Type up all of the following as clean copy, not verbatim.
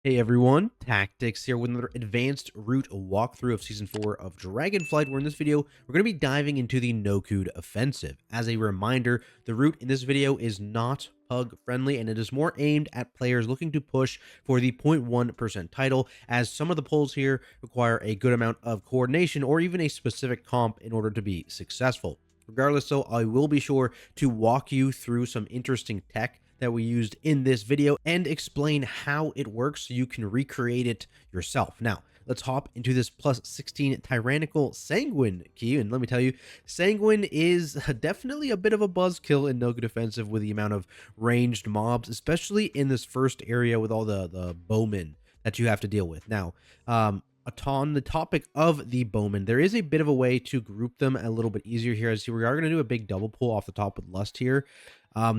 Hey everyone, Tactics here with another advanced route walkthrough of Season 4 of Dragonflight, where in this video, we're going to be diving into the NOKHUD offensive. As a reminder, the route in this video is not pug friendly, and it is more aimed at players looking to push for the 0.1% title, as some of the pulls here require a good amount of coordination or even a specific comp in order to be successful. Regardless, though, I will be sure to walk you through some interesting tech that we used in this video and explain how it works so you can recreate it yourself. Now, let's hop into this plus 16 tyrannical sanguine key, and let me tell you, sanguine is definitely a bit of a buzzkill in NOKHUD defensive with the amount of ranged mobs, especially in this first area with all the bowmen that you have to deal with. Now, on the topic of the bowmen, there is a bit of a way to group them a little bit easier here. As you see, we are going to do a big double pull off the top with Lust here.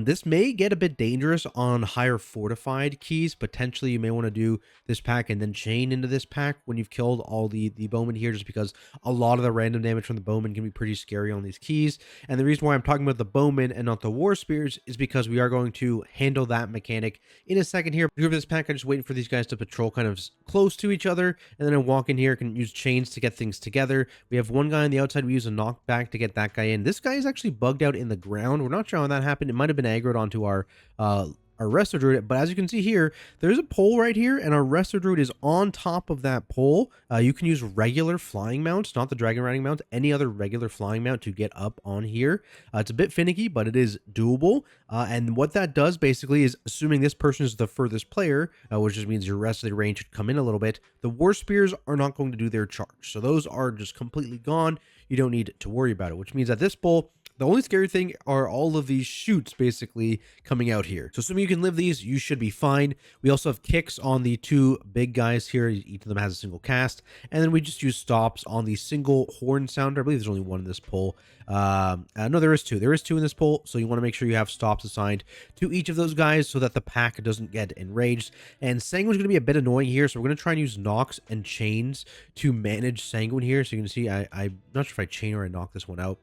This may get a bit dangerous on higher fortified keys. Potentially, you may want to do this pack and then chain into this pack when you've killed all the bowmen here, just because a lot of the random damage from the bowmen can be pretty scary on these keys. And the reason why I'm talking about the bowmen and not the war spears is because we are going to handle that mechanic in a second here. Group this pack, I'm just waiting for these guys to patrol kind of close to each other, and then I walk in here, can use chains to get things together. We have one guy on the outside. We use a knockback to get that guy in. This guy is actually bugged out in the ground. We're not sure how that happened. It might have been aggroed onto our Resto Druid, but as you can see here, there's a pole right here, and our Resto Druid is on top of that pole. You can use regular flying mounts, not the dragon riding mount, any other regular flying mount to get up on here. It's a bit finicky, but it is doable. And what that does basically is, assuming this person is the furthest player, which just means your rest of the range should come in a little bit, the war spears are not going to do their charge. So those are just completely gone. You don't need to worry about it, which means at this pull, the only scary thing are all of these shoots basically coming out here. So assuming you can live these, you should be fine. We also have kicks on the two big guys here. Each of them has a single cast. And then we just use stops on the single horn sounder. I believe there's only one in this pull. No, there is two. There is two in this pull. So you want to make sure you have stops assigned to each of those guys so that the pack doesn't get enraged. And Sanguine's going to be a bit annoying here. So we're going to try and use knocks and chains to manage Sanguine here. So you can see I'm not sure if I chain or I knock this one out.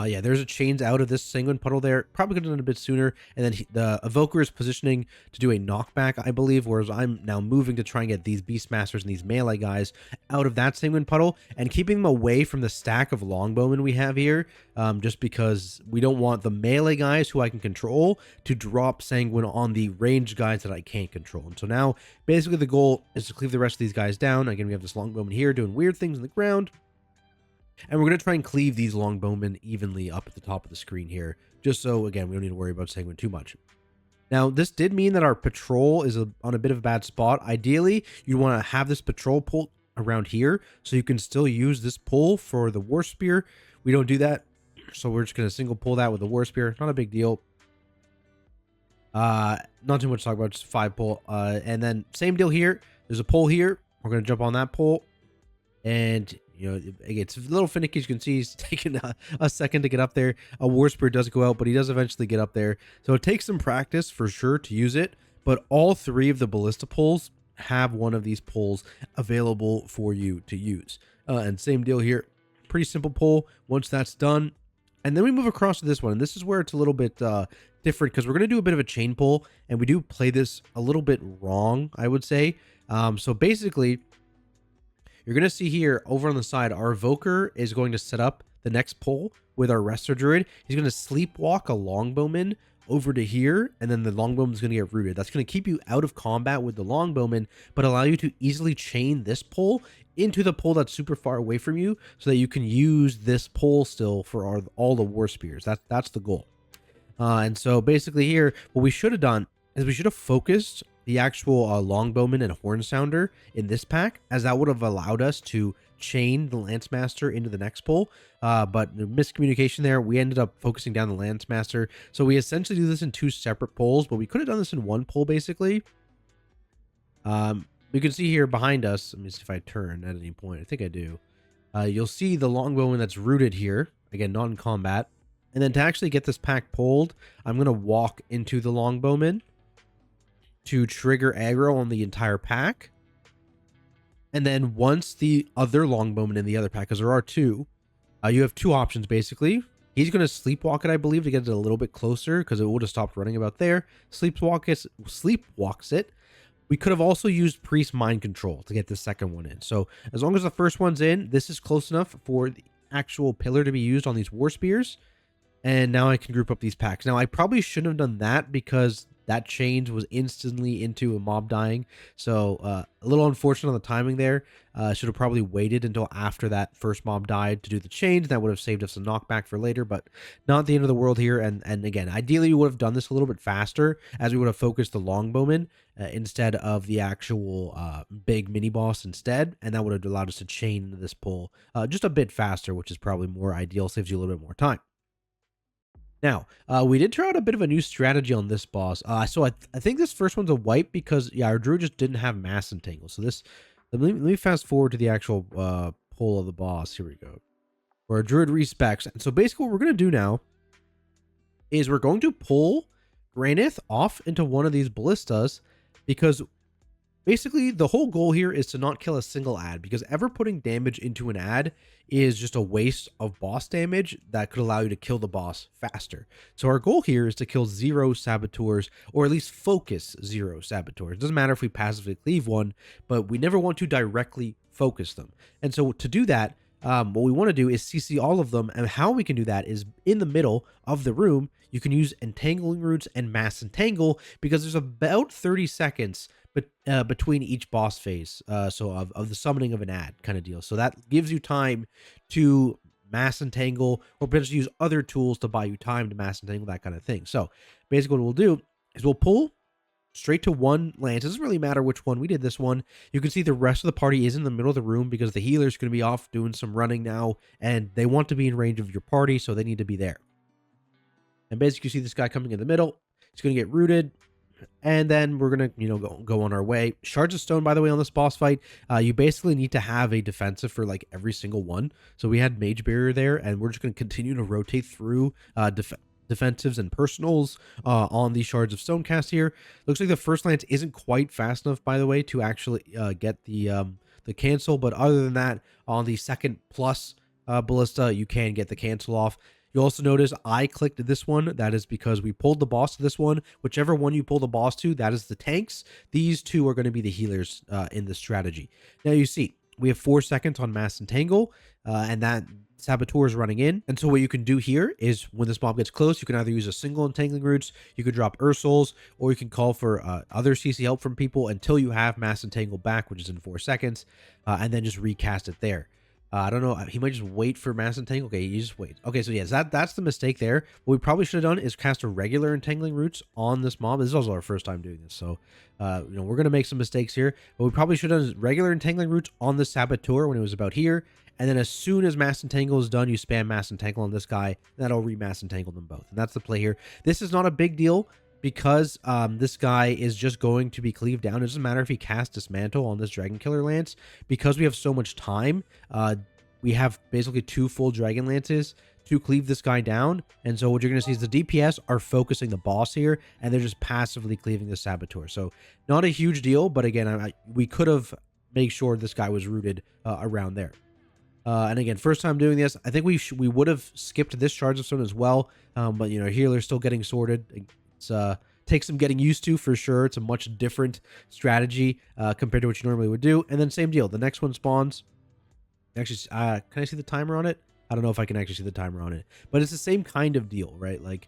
Yeah, there's a chains out of this sanguine puddle there. Probably could have done it a bit sooner. And then the evoker is positioning to do a knockback, I believe, whereas I'm now moving to try and get these beastmasters and these melee guys out of that sanguine puddle and keeping them away from the stack of longbowmen we have here, just because we don't want the melee guys who I can control to drop sanguine on the ranged guys that I can't control. And so now basically the goal is to cleave the rest of these guys down. Again, we have this longbowman here doing weird things in the ground. And we're going to try and cleave these longbowmen evenly up at the top of the screen here, just so, again, we don't need to worry about sanguine too much. Now, this did mean that our patrol is on a bit of a bad spot. Ideally, you want to have this patrol pull around here, so you can still use this pull for the war spear. We don't do that, so we're just going to single pull that with the war spear. Not a big deal. Not too much to talk about, just 5 pull. And then same deal here. There's a pull here. We're going to jump on that pull. And, you know, it's a little finicky. As you can see, he's taking a second to get up there. A war spear does go out, but he does eventually get up there. So it takes some practice for sure to use it. But all 3 of the ballista pulls have one of these pulls available for you to use. And same deal here. Pretty simple pull once that's done. And then we move across to this one. And this is where it's a little bit different, because we're going to do a bit of a chain pull. And we do play this a little bit wrong, I would say. So basically, you're going to see here over on the side, our evoker is going to set up the next pull with our Resto Druid. He's going to sleepwalk a longbowman over to here, and then the longbowman is going to get rooted. That's going to keep you out of combat with the longbowman, but allow you to easily chain this pull into the pull that's super far away from you, so that you can use this pull still for all the war spears. That's the goal. And so basically here, what we should have done is we should have focused the actual longbowman and horn sounder in this pack, as that would have allowed us to chain the Lancemaster into the next pull. But the miscommunication there, we ended up focusing down the Lancemaster. So we essentially do this in 2 separate pulls, but we could have done this in 1 pull basically. We can see here behind us, let me see if I turn at any point. I think I do. You'll see the longbowman that's rooted here, again, not in combat. And then to actually get this pack pulled, I'm going to walk into the longbowman to trigger aggro on the entire pack. And then once the other longbowman in the other pack, because there are 2, you have 2 options basically. He's going to sleepwalk it, I believe, to get it a little bit closer, because it would have stopped running about there. Sleepwalks it. We could have also used Priest Mind Control to get the second one in. So as long as the first one's in, this is close enough for the actual pillar to be used on these War Spears. And now I can group up these packs. Now, I probably shouldn't have done that because that change was instantly into a mob dying. So a little unfortunate on the timing there. Should have probably waited until after that first mob died to do the change. That would have saved us a knockback for later, but not the end of the world here. And again, ideally, we would have done this a little bit faster as we would have focused the longbowman instead of the actual big mini boss instead. And that would have allowed us to chain into this pull just a bit faster, which is probably more ideal, saves you a little bit more time. Now, we did try out a bit of a new strategy on this boss. So I think this first one's a wipe because, yeah, our druid just didn't have mass entangle. So this, let me fast forward to the actual pull of the boss. Here we go. Where our druid respecs. And so basically what we're going to do now is we're going to pull Granyth off into one of these ballistas because basically the whole goal here is to not kill a single ad, because ever putting damage into an ad is just a waste of boss damage that could allow you to kill the boss faster. So our goal here is to kill 0 saboteurs, or at least focus 0 saboteurs. It doesn't matter if we passively cleave one, but we never want to directly focus them. And so to do that, what we want to do is CC all of them, and how we can do that is in the middle of the room. You can use entangling roots and mass entangle because there's about 30 seconds between each boss phase, so of the summoning of an ad kind of deal. So that gives you time to mass entangle, or potentially use other tools to buy you time to mass entangle, that kind of thing. So basically what we'll do is we'll pull straight to one lance. It doesn't really matter which one. We did this one. You can see the rest of the party is in the middle of the room because the healer's going to be off doing some running now, and they want to be in range of your party, so they need to be there. And basically you see this guy coming in the middle. He's going to get rooted. And then we're going to, go on our way. Shards of Stone, by the way, on this boss fight, you basically need to have a defensive for like every single one. So we had Mage Barrier there, and we're just going to continue to rotate through defensives and personals on these Shards of Stone cast here. Looks like the first lance isn't quite fast enough, by the way, to actually get the cancel. But other than that, on the second plus ballista, you can get the cancel off. You'll also notice I clicked this one. That is because we pulled the boss to this one. Whichever one you pull the boss to, that is the tanks. These two are going to be the healers in this strategy. Now you see, we have 4 seconds on mass entangle, and that saboteur is running in. And so what you can do here is when this mob gets close, you can either use a single entangling roots, you could drop Ursouls, or you can call for other CC help from people until you have mass entangle back, which is in 4 seconds, and then just recast it there. I don't know. He might just wait for mass entangle. Okay, you just wait. Okay, so yes, that's the mistake there. What we probably should have done is cast a regular entangling roots on this mob. This is also our first time doing this, so we're gonna make some mistakes here. But we probably should have done regular entangling roots on the saboteur when it was about here, and then as soon as mass entangle is done, you spam mass entangle on this guy. And that'll re-mass entangle them both, and that's the play here. This is not a big deal, because this guy is just going to be cleaved down. It doesn't matter if he casts Dismantle on this Dragon Killer Lance, because we have so much time. We have basically 2 full Dragon Lances to cleave this guy down. And so what you're going to see is the DPS are focusing the boss here, and they're just passively cleaving the Saboteur. So not a huge deal, but again, we could have made sure this guy was rooted around there. And again, first time doing this, I think we would have skipped this Shards of Stone as well. But healer's still getting sorted. It's takes some getting used to for sure. It's a much different strategy compared to what you normally would do. And then same deal. The next one spawns. Actually, can I see the timer on it? I don't know if I can actually see the timer on it, but it's the same kind of deal, right? Like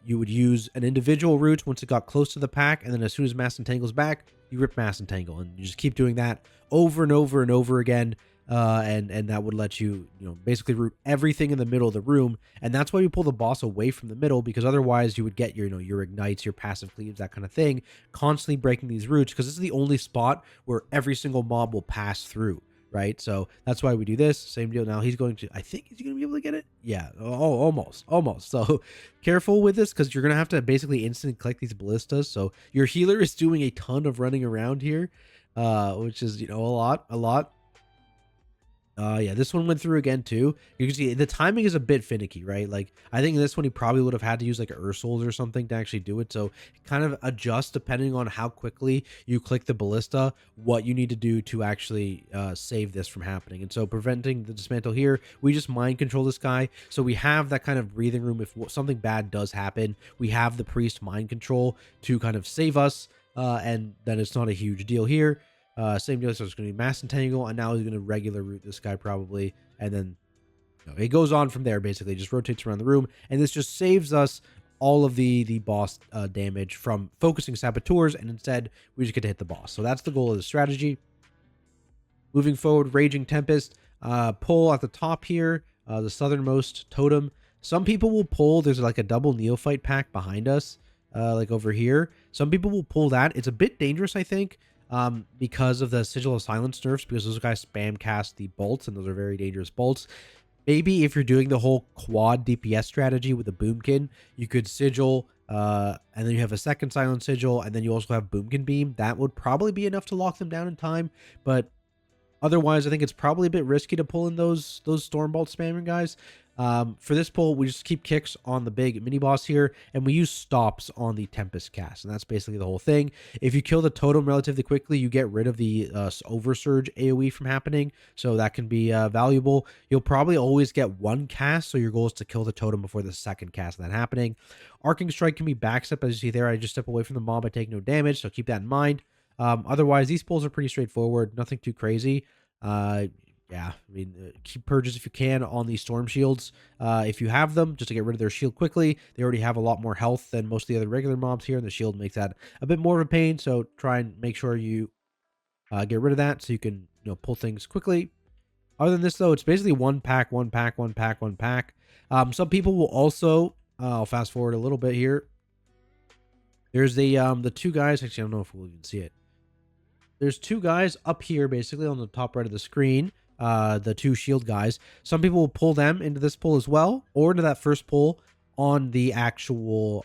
you would use an individual root once it got close to the pack, and then as soon as mass entangles back, you rip mass entangle, and you just keep doing that over and over and over again. And that would let you, basically root everything in the middle of the room. And that's why we pull the boss away from the middle, because otherwise you would get your ignites, your passive cleaves, that kind of thing, constantly breaking these roots, because this is the only spot where every single mob will pass through. Right, so that's why we do this. Same deal. Now he's going to, I think he's going to be able to get it. Yeah, almost. So careful with this, because you're going to have to basically instant click these ballistas. So your healer is doing a ton of running around here, which is a lot. Yeah, this one went through again too. You can see the timing is a bit finicky, right? Like I think this one he probably would have had to use like a Ursouls or something to actually do it. So kind of adjust depending on how quickly you click the ballista, what you need to do to actually save this from happening. And so preventing the dismantle here, we just mind control this guy. So we have that kind of breathing room. If something bad does happen, we have the priest mind control to kind of save us. and then it's not a huge deal here. Same deal, so it's going to be Mass Entangle, and now he's going to regular root this guy probably, and then it goes on from there, basically. Just rotates around the room, and this just saves us all of the boss damage from focusing saboteurs, and instead we just get to hit the boss. So that's the goal of the strategy. Moving forward, Raging Tempest, pull at the top here, the southernmost totem. Some people will pull, there's like a double Neophyte pack behind us, like over here. Some people will pull that. It's a bit dangerous, I think, because of the Sigil of Silence nerfs, because those guys spam cast the bolts, and those are very dangerous bolts. Maybe if you're doing the whole quad DPS strategy with the Boomkin, you could Sigil, and then you have a second Silent Sigil, and then you also have Boomkin Beam. That would probably be enough to lock them down in time, but otherwise, I think it's probably a bit risky to pull in those Stormbolt spamming guys. For this pull, we just keep kicks on the big mini boss here, and we use stops on the Tempest cast, and that's basically the whole thing. If you kill the totem relatively quickly, you get rid of the oversurge AoE from happening, so that can be valuable. You'll probably always get one cast, so your goal is to kill the totem before the second cast of that happening. Arcing Strike can be backstep, as you see there. I just step away from the mob, I take no damage, so keep that in mind. Otherwise, these pulls are pretty straightforward, nothing too crazy. Yeah, I mean, keep purges if you can on these storm shields. If you have them, just to get rid of their shield quickly. They already have a lot more health than most of the other regular mobs here, and the shield makes that a bit more of a pain. So try and make sure you get rid of that so you can pull things quickly. Other than this, though, it's basically one pack, one pack, one pack, one pack. Some people will also, I'll fast forward a little bit here. There's the two guys. Actually, I don't know if we'll even see it. There's two guys up here, basically on the top right of the screen. The two shield guys. Some people will pull them into this pull as well, or into that first pull on the actual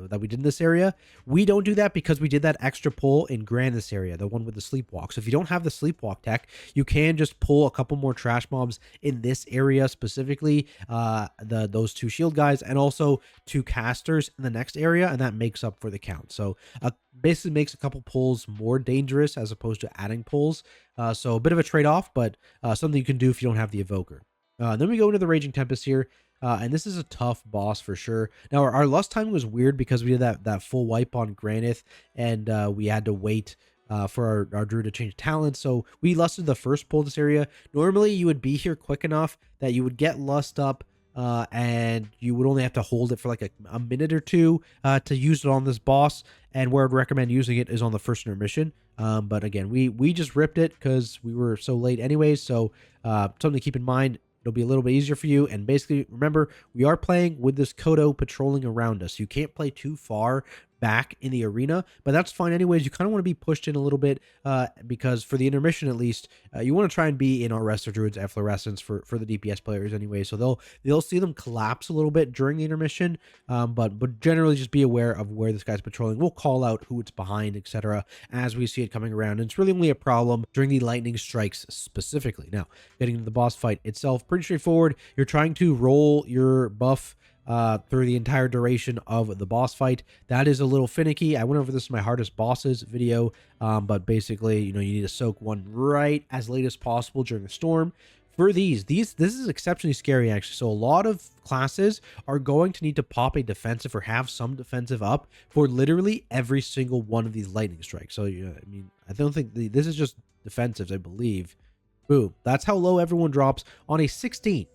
that we did in this area. We don't do that because we did that extra pull in Granyth area, the one with the sleepwalk. So if you don't have the sleepwalk tech, you can just pull a couple more trash mobs in this area specifically, those two shield guys, and also two casters in the next area, and that makes up for the count. So basically makes a couple pulls more dangerous as opposed to adding pulls. So a bit of a trade-off, but something you can do if you don't have the evoker. Then we go into the Raging Tempest here. And this is a tough boss for sure. Now, our lust timing was weird because we did that full wipe on Granyth, and we had to wait for our druid to change talent. So we lusted the first pull this area. Normally, you would be here quick enough that you would get lust up, and you would only have to hold it for like a minute or two to use it on this boss. And where I'd recommend using it is on the first intermission. But again, we just ripped it because we were so late anyways. So something to keep in mind. It'll be a little bit easier for you. And basically, remember, we are playing with this Kodo patrolling around us. You can't play too far back in the arena, but that's fine anyways. You kind of want to be pushed in a little bit because for the intermission at least, you want to try and be in our Resto Druid's efflorescence for the DPS players anyway. So they'll see them collapse a little bit during the intermission, but generally just be aware of where this guy's patrolling. We'll call out who it's behind, etc., as we see it coming around. And it's really only a problem during the lightning strikes specifically. Now, getting into the boss fight itself, pretty straightforward. You're trying to roll your buff through the entire duration of the boss fight. That is a little finicky. I went over this in my hardest bosses video, but basically, you need to soak one right as late as possible during the storm. For this is exceptionally scary, actually. So a lot of classes are going to need to pop a defensive or have some defensive up for literally every single one of these lightning strikes. So, I mean, I don't think this is just defensives, I believe. Boom. That's how low everyone drops on a 16,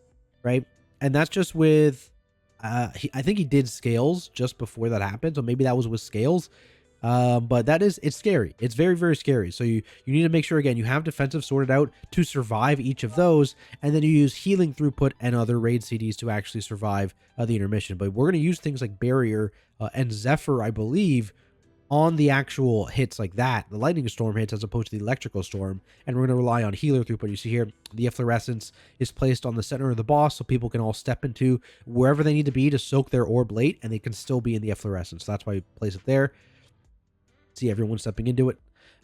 right? And that's just with... I think he did scales just before that happened, so maybe that was with scales. But it's scary. It's very, very scary. So you need to make sure, again, you have defensive sorted out to survive each of those, and then you use healing throughput and other raid CDs to actually survive the intermission. But we're going to use things like Barrier and Zephyr, I believe, on the actual hits like that, the lightning storm hits, as opposed to the electrical storm, and we're going to rely on healer throughput. You see here, the efflorescence is placed on the center of the boss, so people can all step into wherever they need to be to soak their orb late, and they can still be in the efflorescence. So that's why we place it there. See everyone stepping into it.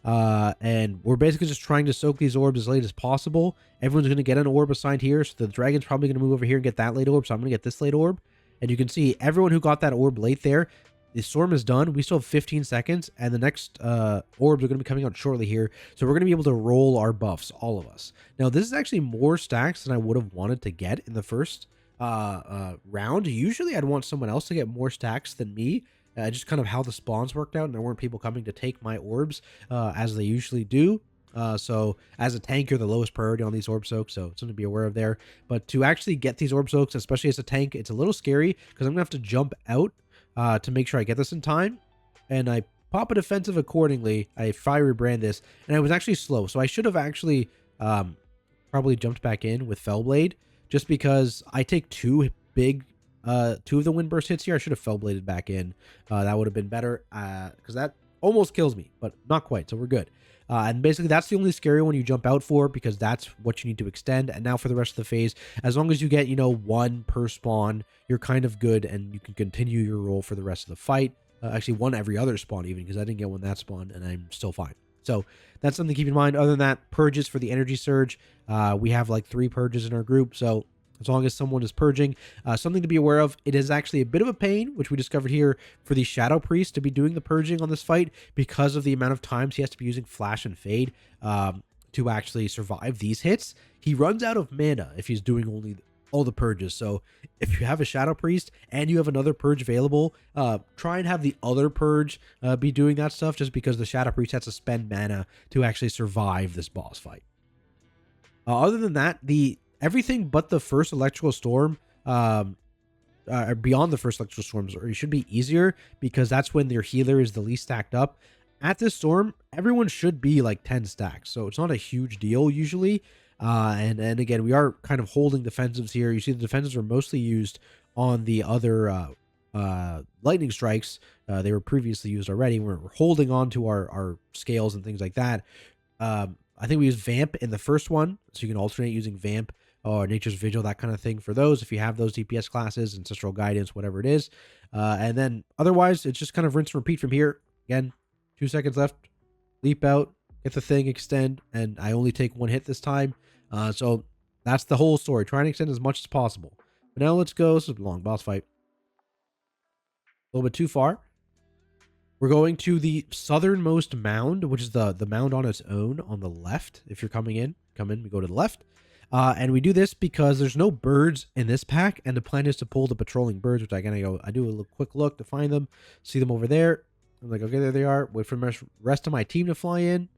And we're basically just trying to soak these orbs as late as possible. Everyone's going to get an orb assigned here, so the dragon's probably going to move over here and get that late orb, so I'm going to get this late orb. And you can see everyone who got that orb late there, the storm is done. We still have 15 seconds, and the next orbs are going to be coming out shortly here. So we're going to be able to roll our buffs, all of us. Now, this is actually more stacks than I would have wanted to get in the first round. Usually, I'd want someone else to get more stacks than me, just kind of how the spawns worked out, and there weren't people coming to take my orbs as they usually do. So as a tank, you're the lowest priority on these orb soaks, so something to be aware of there. But to actually get these orb soaks, especially as a tank, it's a little scary because I'm gonna have to jump out to make sure I get this in time, and I pop a defensive accordingly. I fiery brand this, and I was actually slow, so I should have actually probably jumped back in with Fellblade, just because I take two of the Windburst hits here. I should have Fellbladed back in. That would have been better, because that almost kills me, but not quite, so we're good. And basically, that's the only scary one you jump out for, because that's what you need to extend. And now for the rest of the phase, as long as you get, one per spawn, you're kind of good, and you can continue your roll for the rest of the fight. Actually, one every other spawn even, because I didn't get one that spawn, and I'm still fine. So that's something to keep in mind. Other than that, purges for the energy surge. We have like 3 purges in our group, so as long as someone is purging. Something to be aware of, it is actually a bit of a pain, which we discovered here, for the Shadow Priest to be doing the purging on this fight, because of the amount of times he has to be using Flash and Fade to actually survive these hits. He runs out of mana if he's doing only all the purges. So if you have a Shadow Priest and you have another purge available, try and have the other purge be doing that stuff, just because the Shadow Priest has to spend mana to actually survive this boss fight. Other than that, everything but the first electrical storm, beyond the first electrical storms, or it should be easier, because that's when their healer is the least stacked up. At this storm, everyone should be like 10 stacks, so it's not a huge deal usually. And again, we are kind of holding defensives here. You see the defensives are mostly used on the other lightning strikes. They were previously used already. We're holding on to our scales and things like that. I think we used Vamp in the first one, so you can alternate using Vamp or Nature's Vigil, that kind of thing, for those, if you have those DPS classes, Ancestral Guidance, whatever it is. And then otherwise, it's just kind of rinse and repeat from here. Again, 2 seconds left, leap out, get the thing, extend, and I only take 1 hit this time. So that's the whole story. Try and extend as much as possible. But now let's go. This is a long boss fight. A little bit too far. We're going to the southernmost mound, which is the mound on its own on the left. If you're coming in, we go to the left. And we do this because there's no birds in this pack, and the plan is to pull the patrolling birds, which I do a little quick look to find them, see them over there. I'm like, okay, there they are. Wait for the rest of my team to fly in.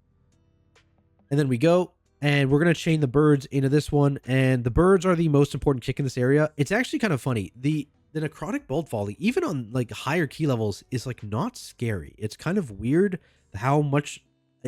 And then we go, and we're going to chain the birds into this one. And the birds are the most important kick in this area. It's actually kind of funny. The necrotic bolt volley, even on like higher key levels, is like not scary. It's kind of weird how much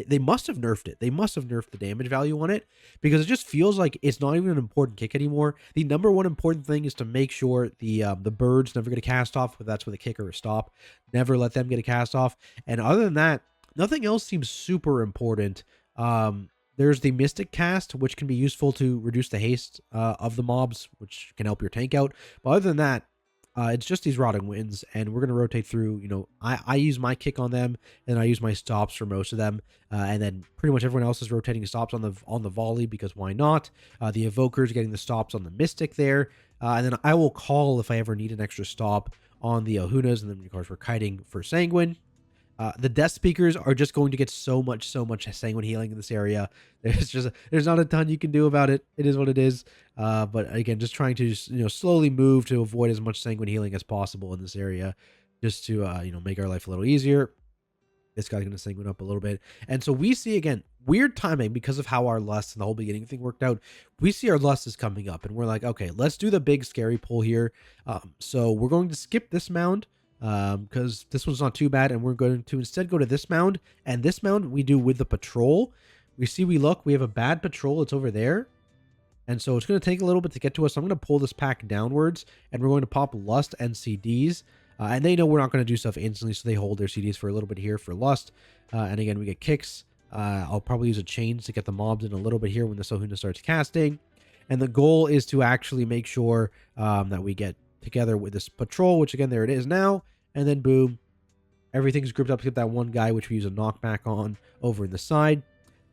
they must have nerfed it. They must have nerfed the damage value on it, because it just feels like it's not even an important kick anymore. The number one important thing is to make sure the birds never get a cast off, whether that's with a kick or a stop. Never let them get a cast off. And other than that, nothing else seems super important. There's the Mystic Cast, which can be useful to reduce the haste of the mobs, which can help your tank out. But other than that, it's just these Rotting Winds, and we're going to rotate through. I use my kick on them, and I use my stops for most of them, and then pretty much everyone else is rotating stops on the volley, because why not? The Evoker's getting the stops on the Mystic there, and then I will call if I ever need an extra stop on the Ohunas, and then of course we're kiting for Sanguine. The Death Speakers are just going to get so much Sanguine healing in this area. There's not a ton you can do about it. It is what it is. But again, just trying to slowly move to avoid as much Sanguine healing as possible in this area, just to make our life a little easier. This guy's going to Sanguine up a little bit. And so we see, again, weird timing because of how our lust and the whole beginning thing worked out. We see our lust is coming up, and we're like, okay, let's do the big scary pull here. So we're going to skip this mound, because this one's not too bad, and we're going to instead go to this mound. And this mound we do with the patrol. We have a bad patrol. It's over there, and so it's going to take a little bit to get to us. So I'm going to pull this pack downwards, and we're going to pop Lust and CDs, and they know we're not going to do stuff instantly, so they hold their CDs for a little bit here for Lust. And again, we get kicks. I'll probably use a chains to get the mobs in a little bit here when the Sohuna starts casting, and the goal is to actually make sure that we get together with this patrol, which again, there it is now, and then boom, everything's grouped up except that one guy, which we use a knockback on over in the side.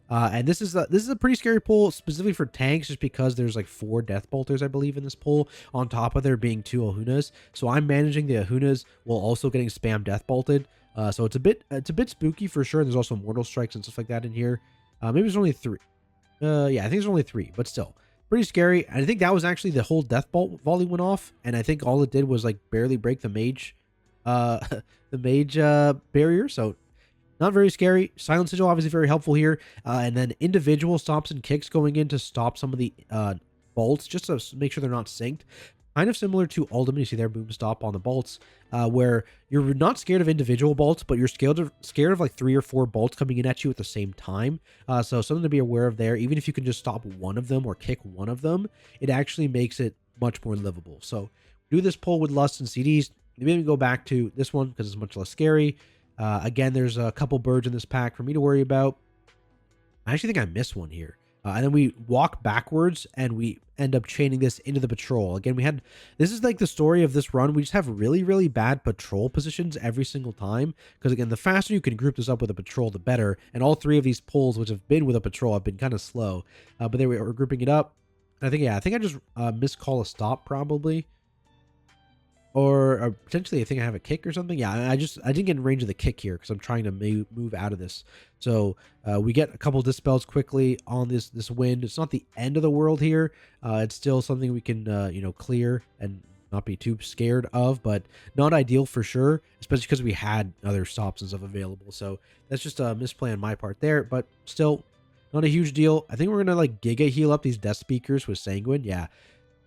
And this is a pretty scary pull, specifically for tanks, just because there's like 4 death bolters, I believe, in this pull, on top of there being 2 Ohunas. So I'm managing the Ohunas while also getting spam death bolted. So it's a bit spooky for sure. There's also mortal strikes and stuff like that in here. Maybe there's only 3. Yeah, I think there's only 3, but still pretty scary. And I think that was actually the whole death bolt volley went off, and I think all it did was like barely break the mage the mage barrier, so not very scary. Silent Sigil obviously very helpful here, and then individual stops and kicks going in to stop some of the bolts, just to make sure they're not synced. Kind of similar to Ultimate, you see there, boom stop on the bolts, where you're not scared of individual bolts, but you're scared of like 3 or 4 bolts coming in at you at the same time. So something to be aware of there. Even if you can just stop one of them or kick one of them, it actually makes it much more livable. So do this pull with Lust and CDs. Maybe go back to this one because it's much less scary. Again, there's a couple birds in this pack for me to worry about. I actually think I missed one here. And then we walk backwards and we end up chaining this into the patrol. Again, this is like the story of this run. We just have really, really bad patrol positions every single time. Because again, the faster you can group this up with a patrol, the better. And all 3 of these pulls, which have been with a patrol, have been kind of slow. But there we're grouping it up. I think I just miscall a stop probably. Or potentially I think I have a kick or something. Yeah, I didn't get in range of the kick here because I'm trying to move out of this. So we get a couple dispels quickly on this wind. It's not the end of the world here. It's still something we can clear and not be too scared of, but not ideal for sure, especially because we had other stops and stuff available. So that's just a misplay on my part there, but still not a huge deal. I think we're gonna like Giga heal up these Death Speakers with Sanguine. Yeah,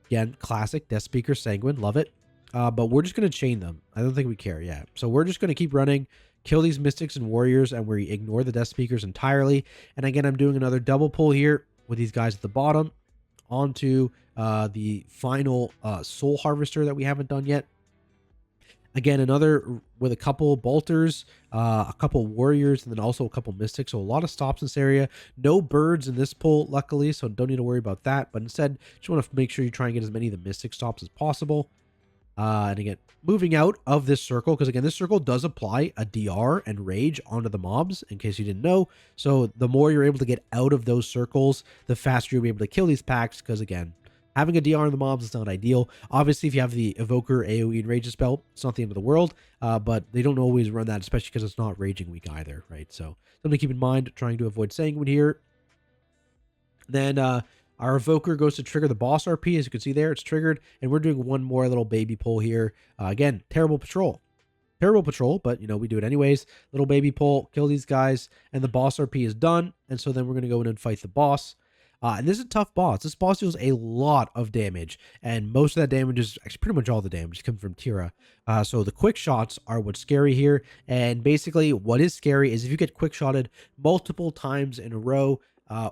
again, classic Death Speaker Sanguine, love it. But we're just going to chain them. I don't think we care yet. So we're just going to keep running, kill these Mystics and Warriors, and we ignore the Death Speakers entirely. And again, I'm doing another double pull here with these guys at the bottom onto the final Soul Harvester that we haven't done yet. Again, another with a couple Bolters, a couple Warriors, and then also a couple Mystics. So a lot of stops in this area. No birds in this pull, luckily, so don't need to worry about that. But instead, just want to make sure you try and get as many of the Mystic stops as possible. And again, moving out of this circle, because again, this circle does apply a DR and Rage onto the mobs, in case you didn't know. So the more you're able to get out of those circles, the faster you'll be able to kill these packs, because again, having a DR on the mobs is not ideal. Obviously, if you have the Evoker, AoE, and Rage spell, it's not the end of the world, but they don't always run that, especially because it's not Raging week either, right? So something to keep in mind, trying to avoid Sanguine here. Then, our Evoker goes to trigger the boss RP. As you can see there, it's triggered. And we're doing one more little baby pull here. Again, terrible patrol. Terrible patrol, but, we do it anyways. Little baby pull, kill these guys, and the boss RP is done. And so then we're going to go in and fight the boss. And this is a tough boss. This boss deals a lot of damage. And most of that damage is, actually pretty much all the damage is coming from Teera. So the quick shots are what's scary here. And basically what is scary is if you get quick shotted multiple times in a row,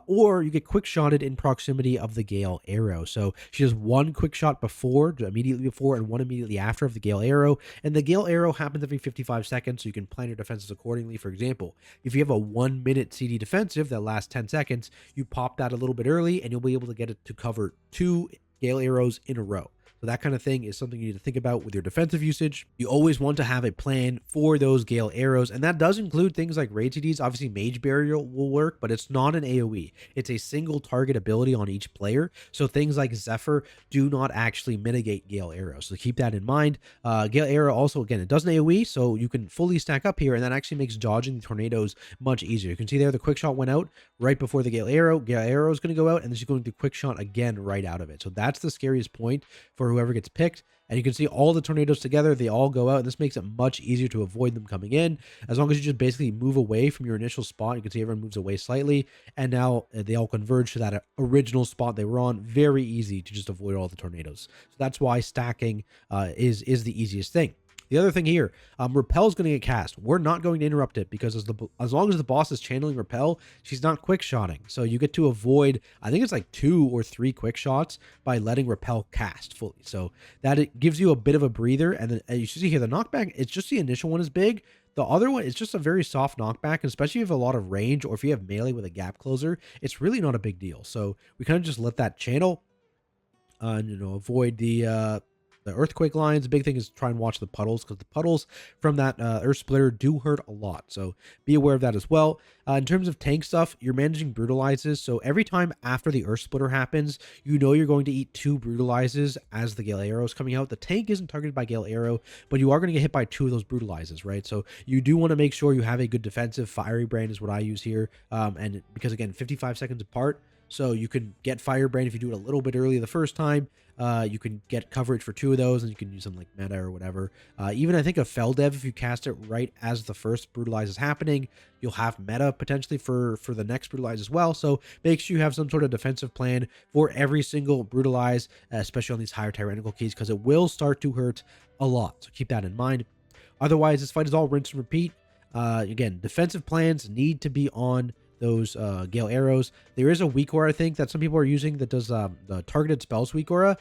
or you get quick shotted in proximity of the Gale Arrow. So she does one quick shot immediately before, and one immediately after of the Gale Arrow. And the Gale Arrow happens every 55 seconds, so you can plan your defenses accordingly. For example, if you have a 1-minute CD defensive that lasts 10 seconds, you pop that a little bit early, and you'll be able to get it to cover 2 Gale Arrows in a row. So that kind of thing is something you need to think about with your defensive usage. You always want to have a plan for those Gale Arrows, and that does include things like Raid CDs. Obviously, Mage Barrier will work, but it's not an AoE. It's a single target ability on each player. So things like Zephyr do not actually mitigate Gale Arrows. So keep that in mind. Gale Arrow also, again, it does an AoE, so you can fully stack up here, and that actually makes dodging the tornadoes much easier. You can see there the quick shot went out right before the Gale Arrow. Gale Arrow is going to go out, and then she's going to quick shot again right out of it. So that's the scariest point for whoever gets picked. And you can see all the tornadoes together, they all go out, and this makes it much easier to avoid them coming in. As long as you just basically move away from your initial spot, you can see everyone moves away slightly, and now they all converge to that original spot they were on. Very easy to just avoid all the tornadoes. So that's why stacking is the easiest thing. The other thing here, Repel is going to get cast. We're not going to interrupt it because as long as the boss is channeling Repel, she's not quick shotting. So you get to avoid, I think it's like 2 or 3 quick shots by letting Repel cast fully. So that it gives you a bit of a breather. And then you should see here, the knockback, it's just the initial one is big. The other one is just a very soft knockback, and especially if you have a lot of range or if you have melee with a gap closer, it's really not a big deal. So we kind of just let that channel and, avoid the earthquake lines. The big thing is try and watch the puddles, because the puddles from that earth splitter do hurt a lot. So be aware of that as well. In terms of tank stuff, you're managing brutalizes. So every time after the earth splitter happens, you're going to eat 2 brutalizes as the Gale Arrow is coming out. The tank isn't targeted by Gale Arrow, but you are going to get hit by 2 of those brutalizes, right? So you do want to make sure you have a good defensive. Fiery Brand is what I use here. And because again, 55 seconds apart, So you can get Firebrand if you do it a little bit early the first time. You can get coverage for 2 of those, and you can use them like meta or whatever. Even I think a Feldev, if you cast it right as the first Brutalize is happening, you'll have meta potentially for the next Brutalize as well. So make sure you have some sort of defensive plan for every single Brutalize, especially on these higher Tyrannical keys, because it will start to hurt a lot. So keep that in mind. Otherwise, this fight is all rinse and repeat. Again, defensive plans need to be on those Gale Arrows. There is a weak aura, I think, that some people are using that does the targeted spells weak aura.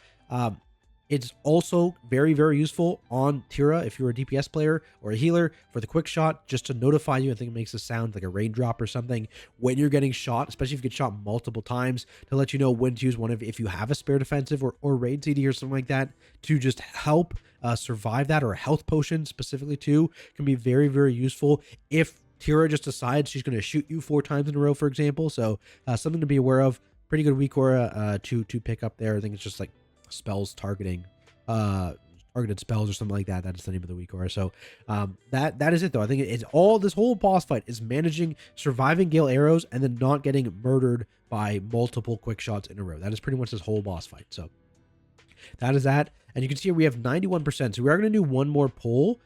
It's also very, very useful on Teera if you're a DPS player or a healer for the quick shot, just to notify you. I think it makes a sound like a raindrop or something when you're getting shot, especially if you get shot multiple times, to let you know when to use one of, if you have a spare defensive or raid CD or something like that, to just help survive that, or a health potion specifically too, can be very, very useful if Teera just decides she's going to shoot you 4 times in a row, for example. So something to be aware of. Pretty good weak aura to pick up there. I think it's just like spells targeting targeted spells or something like that. That is the name of the weak aura. So that is it though. I think it's all, this whole boss fight is managing surviving Gale Arrows and then not getting murdered by multiple quick shots in a row. That is pretty much this whole boss fight. So that is that. And you can see here we have 91%. So we are going to do one more pull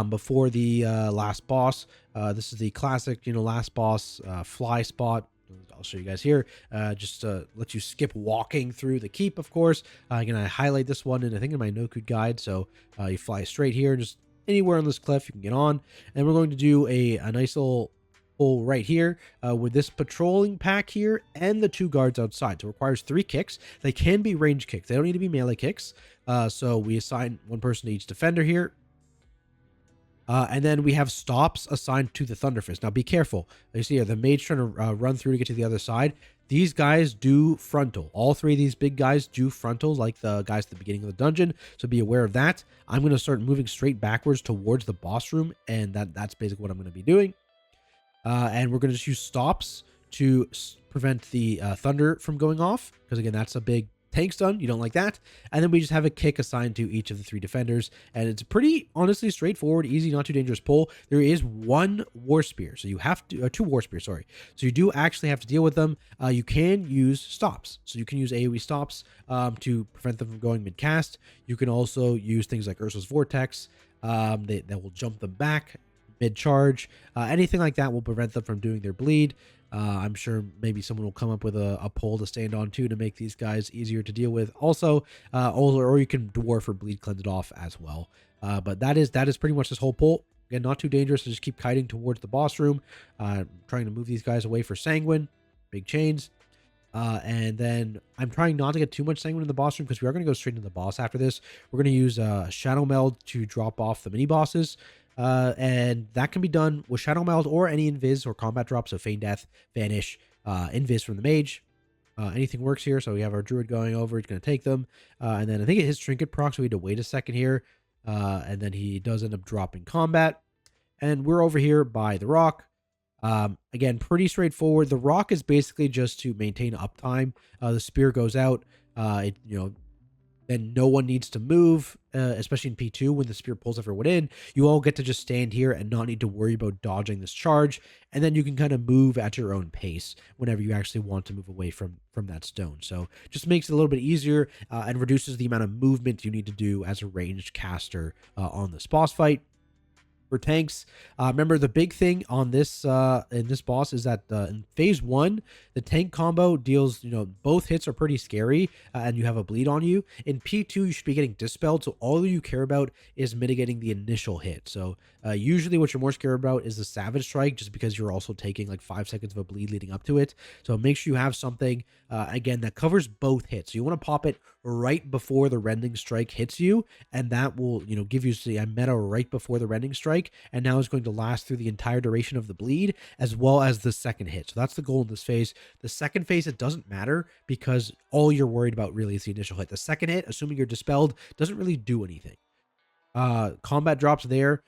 before the last boss. This is the classic, last boss fly spot. I'll show you guys here, just to let you skip walking through the keep, of course. Again, I highlight this one, and I think in my NOKHUD guide, so you fly straight here, just anywhere on this cliff you can get on. And we're going to do a nice little pull right here with this patrolling pack here and the 2 guards outside. So it requires 3 kicks. They can be range kicks. They don't need to be melee kicks. So we assign 1 person to each defender here. And then we have stops assigned to the Thunderfist. Now be careful. You see here, the mage trying to run through to get to the other side. These guys do frontal. All 3 of these big guys do frontal, like the guys at the beginning of the dungeon. So be aware of that. I'm going to start moving straight backwards towards the boss room, and that's basically what I'm going to be doing. And we're going to just use stops to prevent the thunder from going off, because again, that's a big tank stun. You don't like that. And then we just have a kick assigned to each of the 3 defenders, and it's a pretty honestly straightforward, easy, not too dangerous pull. There is 1 war spear, so you have to 2 war spears, sorry, so you do actually have to deal with them. You can use stops, so you can use AoE stops to prevent them from going mid cast. You can also use things like Ursa's Vortex that will jump them back mid charge. Anything like that will prevent them from doing their bleed. I'm sure maybe someone will come up with a pole to stand on too, to make these guys easier to deal with also, or you can dwarf or bleed cleanse it off as well. But that is pretty much this whole pull. Again, not too dangerous, so just keep kiting towards the boss room, trying to move these guys away for Sanguine, big chains. And then I'm trying not to get too much Sanguine in the boss room, because we are going to go straight into the boss after this. We're going to use Shadow Meld to drop off the mini bosses. And that can be done with Shadow Meld or any Invis or combat drop. So Feign Death, Vanish, Invis from the Mage. Anything works here. So we have our Druid going over. He's going to take them. And then I think it his Trinket proc, so we had to wait a second here. And then he does end up dropping combat. And we're over here by the Rock. Again, pretty straightforward. The Rock is basically just to maintain uptime. The Spear goes out. Then no one needs to move, especially in P2 when the spear pulls everyone in. You all get to just stand here and not need to worry about dodging this charge. And then you can kind of move at your own pace whenever you actually want to move away from that stone. So just makes it a little bit easier and reduces the amount of movement you need to do as a ranged caster on this boss fight. For tanks, remember the big thing on this in this boss is that in phase 1, the tank combo deals, both hits are pretty scary and you have a bleed on you. In P2, you should be getting dispelled, so all you care about is mitigating the initial hit. So usually what you're more scared about is the Savage Strike, just because you're also taking like 5 seconds of a bleed leading up to it. So make sure you have something again that covers both hits. So you want to pop it right before the Rending Strike hits you, and that will give you a meta right before the Rending Strike, and now it's going to last through the entire duration of the bleed as well as the second hit. So that's the goal in this phase. The second phase, it doesn't matter, because all you're worried about really is the initial hit. The second hit, assuming you're dispelled, doesn't really do anything. Combat drops there.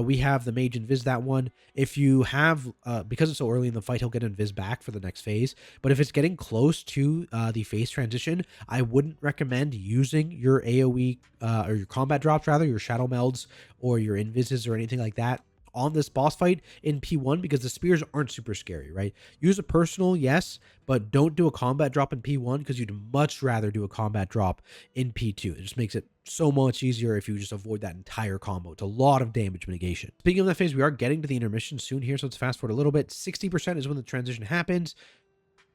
We have the Mage Invis that one. If you have, because it's so early in the fight, he'll get Invis back for the next phase. But if it's getting close to the phase transition, I wouldn't recommend using your AoE, or your combat drops rather, your Shadow Melds or your Invises or anything like that on this boss fight in P1 because the spears aren't super scary, right? Use a personal, yes, but don't do a combat drop in P1 because you'd much rather do a combat drop in P2. It just makes it so much easier if you just avoid that entire combo. It's a lot of damage mitigation. Speaking of that phase, we are getting to the intermission soon here, so let's fast forward a little bit. 60% is when the transition happens.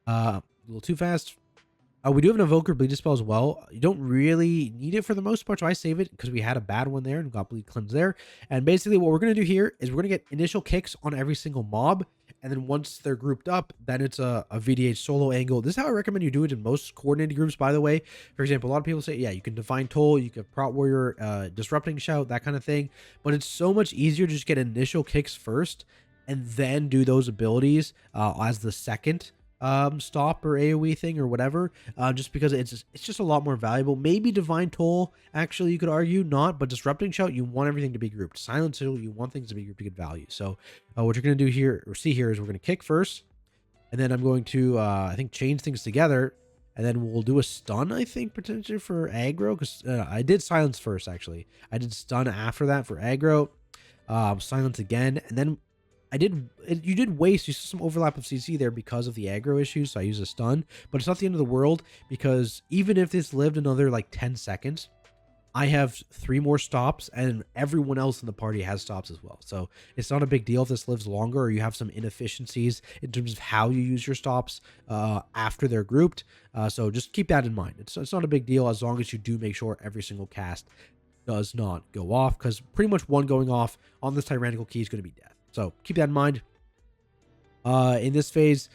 A little too fast. We do have an Evoker Bleed Dispel as well. You don't really need it for the most part, so I save it because we had a bad one there and got Bleed Cleanse there. And basically what we're going to do here is we're going to get initial kicks on every single mob, and then once they're grouped up, then it's a VDH solo angle. This is how I recommend you do it in most coordinated groups, by the way. For example, a lot of people say, yeah, you can Divine Toll, you can Prot Warrior, Disrupting Shout, that kind of thing. But it's so much easier to just get initial kicks first and then do those abilities as the second stop or AoE thing or whatever, just because it's just a lot more valuable. Maybe Divine Toll, actually, you could argue not, but Disrupting Shout, you want everything to be grouped. Silent Seal, you want things to be grouped to get value. So what you're going to do here, or see here, is we're going to kick first, and then I'm going to, I think, chain things together, and then we'll do a stun, I think, potentially for aggro, because I did silence first, actually. I did stun after that for aggro, silence again, and then you did waste. You saw some overlap of CC there because of the aggro issues, so I used a stun. But it's not the end of the world, because even if this lived another like 10 seconds, I have 3 more stops, and everyone else in the party has stops as well. So it's not a big deal if this lives longer or you have some inefficiencies in terms of how you use your stops after they're grouped. So just keep that in mind. It's not a big deal as long as you do make sure every single cast does not go off, because pretty much one going off on this Tyrannical Key is going to be death. So keep that in mind. In this phase,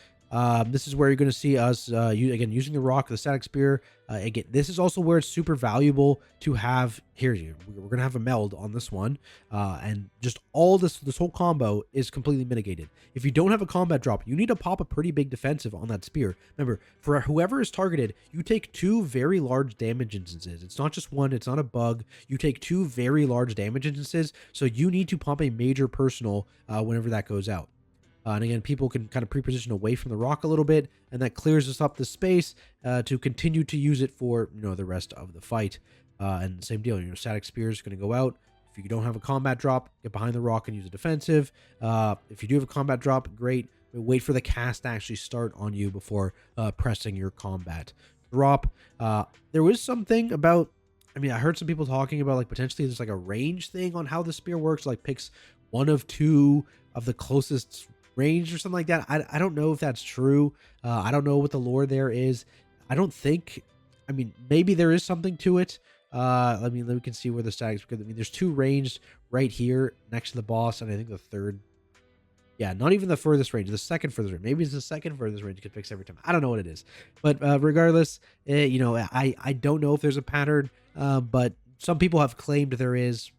this is where you're going to see us, again, using the rock, the static spear. Again, this is also where it's super valuable to have, we're going to have a meld on this one. And just all this whole combo is completely mitigated. If you don't have a combat drop, you need to pop a pretty big defensive on that spear. Remember, for whoever is targeted, you take 2 very large damage instances. It's not just one, it's not a bug. You take 2 very large damage instances, so you need to pump a major personal whenever that goes out. And again, people can kind of pre-position away from the rock a little bit, and that clears us up the space to continue to use it for, the rest of the fight. And same deal, static spear is going to go out. If you don't have a combat drop, get behind the rock and use a defensive. If you do have a combat drop, great. But wait for the cast to actually start on you before pressing your combat drop. There was something about, I heard some people talking about like potentially there's like a range thing on how the spear works, like picks 1 of 2 of the closest range or something like that. I don't know if that's true. I don't know what the lore there is. I don't think, maybe there is something to it. Let me can see where the statics, because there's 2 ranged right here next to the boss, and I think the third, not even the furthest range, the second furthest range. Maybe it's the second furthest range you can fix every time. I don't know what it is, but regardless, I don't know if there's a pattern, but some people have claimed there is.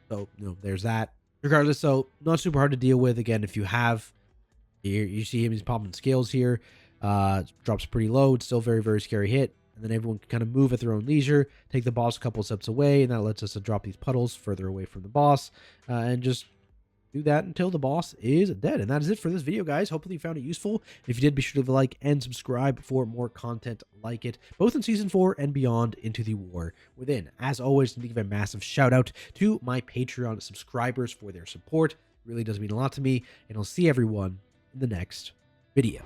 So there's that. Regardless, so not super hard to deal with. Again, if you have, you see him, he's popping scales here, drops pretty low. It's still very, very scary hit. And then everyone can kind of move at their own leisure, take the boss a couple steps away, and that lets us to drop these puddles further away from the boss, and just do that until the boss is dead. And that is it for this video, guys. Hopefully you found it useful. If you did, be sure to leave a like and subscribe for more content like it, both in Season 4 and beyond into the War Within. As always, let me give a massive shout out to my Patreon subscribers for their support. It really does mean a lot to me, and I'll see everyone in the next video.